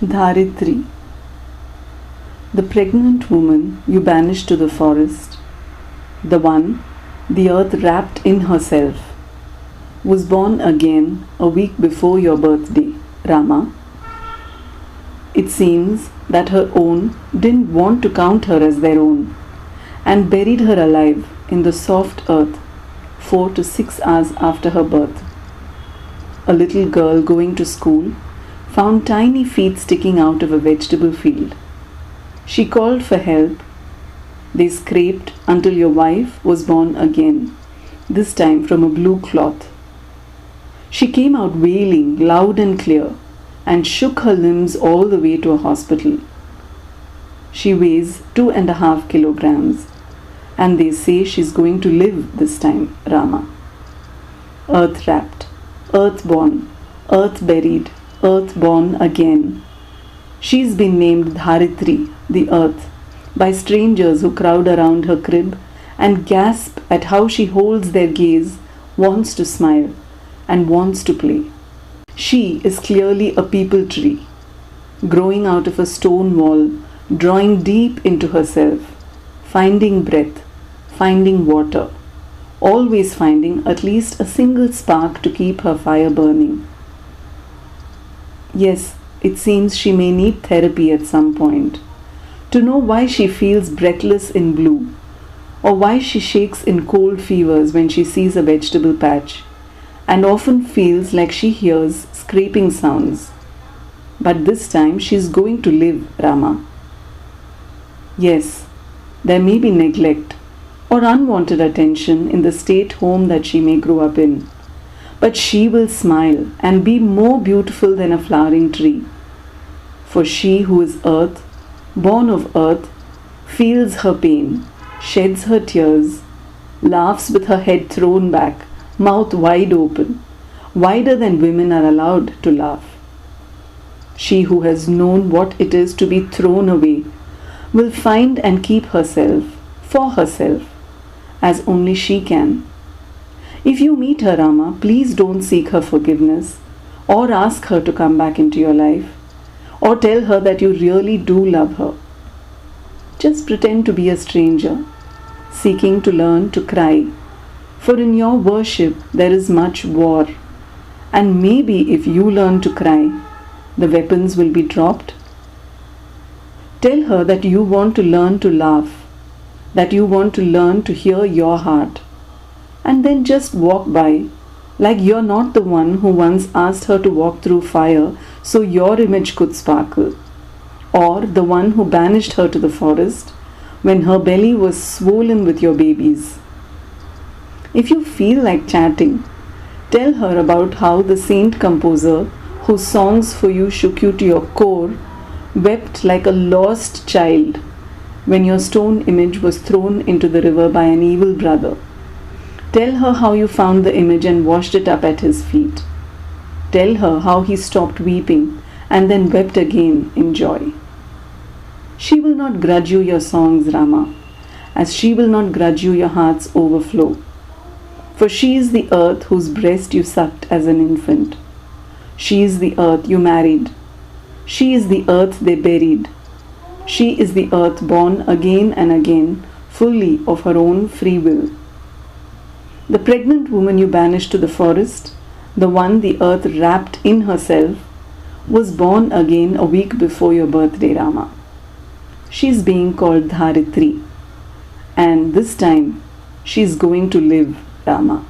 Dharitri, the pregnant woman you banished to the forest, the one the earth wrapped in herself, was born again a week before your birthday, Rama. It seems that her own didn't want to count her as their own and buried her alive in the soft earth 4 to 6 hours after her birth. A little girl going to school found tiny feet sticking out of a vegetable field. She called for help. They scraped until your wife was born again, this time from a blue cloth. She came out wailing loud and clear and shook her limbs all the way to a hospital. She weighs 2.5 kilograms, and they say she's going to live this time, Rama. Earth wrapped, earth born, earth buried, earth born again. She's been named Dharitri, the earth, by strangers who crowd around her crib and gasp at how she holds their gaze, wants to smile, and wants to play. She is clearly a people tree, growing out of a stone wall, drawing deep into herself, finding breath, finding water, always finding at least a single spark to keep her fire burning. Yes, it seems she may need therapy at some point, to know why she feels breathless in blue, or why she shakes in cold fevers when she sees a vegetable patch, and often feels like she hears scraping sounds. But this time she is going to live, Rama. Yes, there may be neglect or unwanted attention in the state home that she may grow up in, but she will smile and be more beautiful than a flowering tree. For she who is earth, born of earth, feels her pain, sheds her tears, laughs with her head thrown back, mouth wide open, wider than women are allowed to laugh. She who has known what it is to be thrown away will find and keep herself, for herself, as only she can. If you meet her, Rama, please don't seek her forgiveness or ask her to come back into your life or tell her that you really do love her. Just pretend to be a stranger, seeking to learn to cry. For in your worship there is much war, and maybe if you learn to cry, the weapons will be dropped. Tell her that you want to learn to laugh, that you want to learn to hear your heart, and then just walk by like you're not the one who once asked her to walk through fire so your image could sparkle, or the one who banished her to the forest when her belly was swollen with your babies. If you feel like chatting, tell her about how the saint composer whose songs for you shook you to your core wept like a lost child when your stone image was thrown into the river by an evil brother. Tell her how you found the image and washed it up at his feet. Tell her how he stopped weeping and then wept again in joy. She will not grudge you your songs, Rama, as she will not grudge you your heart's overflow. For she is the earth whose breast you sucked as an infant. She is the earth you married. She is the earth they buried. She is the earth born again and again, fully of her own free will. The pregnant woman you banished to the forest, the one the earth wrapped in herself, was born again a week before your birthday, Rama. She is being called Dharitri, and this time she is going to live, Rama.